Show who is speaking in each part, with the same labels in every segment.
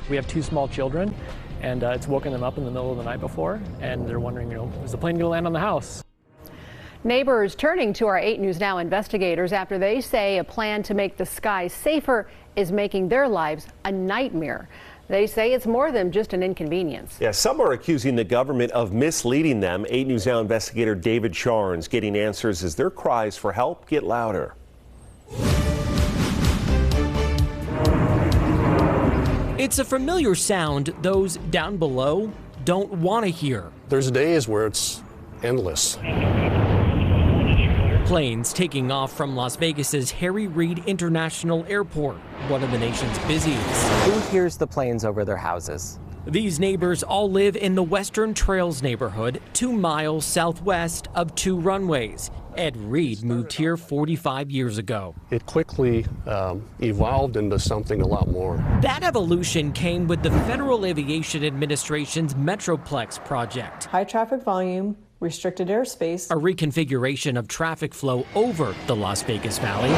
Speaker 1: We have two small children, and it's woken them up in the middle of the night before, and they're wondering, is the plane going to land on the house?
Speaker 2: Neighbors turning to our 8 News Now investigators after they say a plan to make the sky safer is making their lives a nightmare. They say it's more than just an inconvenience.
Speaker 3: Yeah, some are accusing the government of misleading them. 8 News Now investigator David Charnes getting answers as their cries for help get louder.
Speaker 4: It's a familiar sound those down below don't want to hear.
Speaker 5: There's days where it's endless.
Speaker 4: Planes taking off from Las Vegas's Harry Reid International Airport, one of the nation's busiest.
Speaker 6: Who hears the planes over their houses?
Speaker 4: These neighbors all live in the Western Trails neighborhood, 2 miles southwest of 2 runways. Ed Reed moved here 45 years ago.
Speaker 5: It quickly evolved into something a lot more.
Speaker 4: That evolution came with the Federal Aviation Administration's Metroplex project.
Speaker 7: High traffic volume, restricted airspace.
Speaker 4: A reconfiguration of traffic flow over the Las Vegas Valley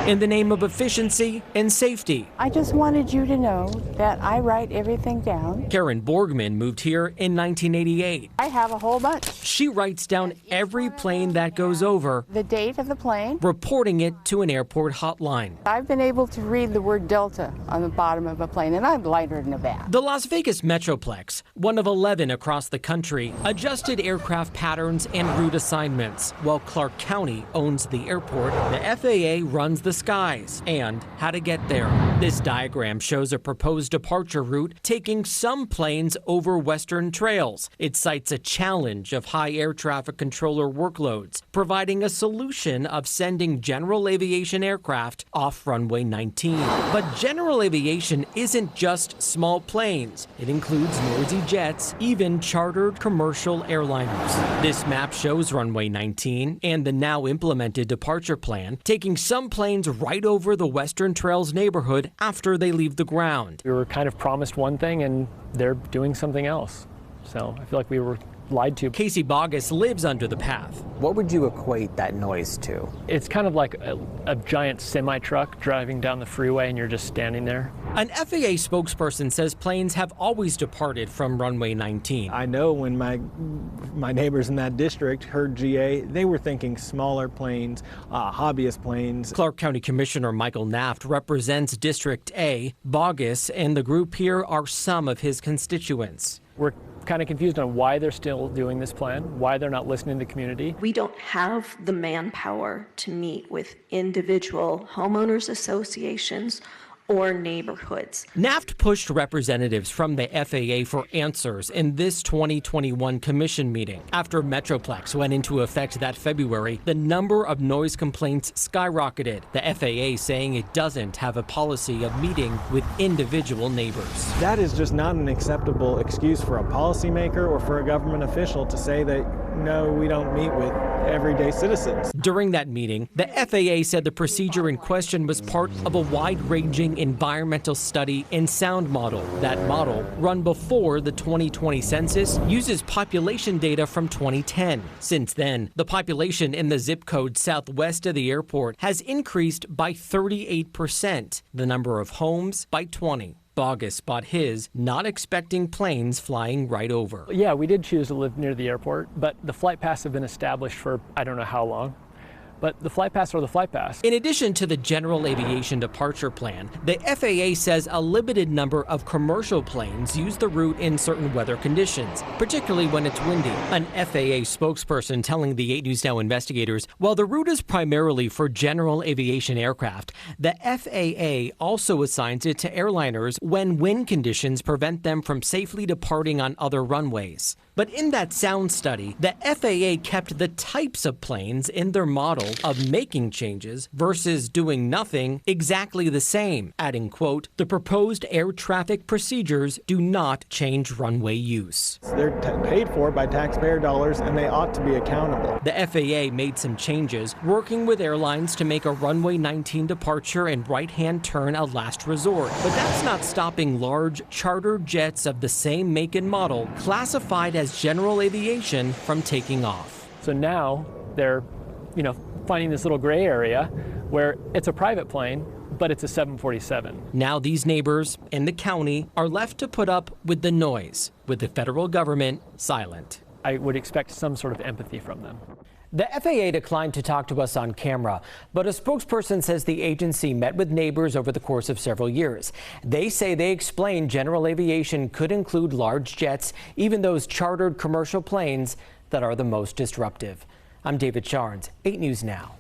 Speaker 4: in the name of efficiency and safety.
Speaker 8: I just wanted you to know that I write everything down.
Speaker 4: Karen Borgman moved here in 1988.
Speaker 8: I have a whole bunch.
Speaker 4: She writes down every plane that goes over,
Speaker 8: The date of the plane.
Speaker 4: reporting it to an airport hotline.
Speaker 8: I've been able to read the word Delta on the bottom of a plane, and I'm lighter than a bat.
Speaker 4: The Las Vegas Metroplex, one of 11 across the country, adjusted aircraft patterns and route assignments. While Clark County owns the airport, the FAA runs the skies and how to get there. This diagram shows a proposed departure route taking some planes over Western Trails. It cites a challenge of high air traffic controller workloads, providing a solution of sending general aviation aircraft off runway 19. But general aviation isn't just small planes. It includes noisy jets, even chartered commercial airliners. This map shows runway 19 and the now implemented departure plan, taking some planes right over the Western Trails neighborhood after they leave the ground.
Speaker 1: We were kind of promised one thing, and they're doing something else. So I feel like we were lied to.
Speaker 4: Casey Bogus lives under the path.
Speaker 6: What would you equate that noise to?
Speaker 1: It's kind of like a giant semi-truck driving down the freeway, and you're just standing there.
Speaker 4: An FAA spokesperson says planes have always departed from runway 19.
Speaker 9: I know when my neighbors in that district heard GA, they were thinking smaller planes, hobbyist planes.
Speaker 4: Clark County Commissioner Michael Naft represents District A. Bogus and the group here are some of his constituents.
Speaker 1: We're kind of confused on why they're still doing this plan, why they're not listening to the community.
Speaker 10: We don't have the manpower to meet with individual homeowners associations or neighborhoods.
Speaker 4: Naft pushed representatives from the FAA for answers in this 2021 commission meeting. After Metroplex went into effect that February, the number of noise complaints skyrocketed, the FAA saying it doesn't have a policy of meeting with individual neighbors.
Speaker 9: That is just not an acceptable excuse for a policymaker or for a government official to say that, no, we don't meet with everyday citizens.
Speaker 4: During that meeting, the FAA said the procedure in question was part of a wide-ranging environmental study and sound model. That model, run before the 2020 census, uses population data from 2010. Since then, the population in the zip code southwest of the airport has increased by 38%, the number of homes by 20. Bogus bought his, not expecting planes flying right over.
Speaker 1: Yeah, we did choose to live near the airport, but the flight paths have been established for I don't know how long. But the flight paths are the flight paths.
Speaker 4: In addition to the general aviation departure plan, the FAA says a limited number of commercial planes use the route in certain weather conditions, particularly when it's windy. An FAA spokesperson telling the 8 News Now investigators, while the route is primarily for general aviation aircraft, the FAA also assigns it to airliners when wind conditions prevent them from safely departing on other runways. But in that sound study, the FAA kept the types of planes in their model of making changes versus doing nothing exactly the same, adding, quote, "The proposed air traffic procedures do not change runway use."
Speaker 9: They're paid for by taxpayer dollars, and they ought to be accountable.
Speaker 4: The FAA made some changes, working with airlines to make a runway 19 departure and right-hand turn a last resort. But that's not stopping large charter jets of the same make and model, classified as general aviation, from taking off.
Speaker 1: So now they're, finding this little gray area where it's a private plane, but it's a 747.
Speaker 4: Now these neighbors in the county are left to put up with the noise, with the federal government silent.
Speaker 1: I would expect some sort of empathy from them.
Speaker 11: The FAA declined to talk to us on camera, but a spokesperson says the agency met with neighbors over the course of several years. They say they explained general aviation could include large jets, even those chartered commercial planes that are the most disruptive. I'm David Charnes, 8 News Now.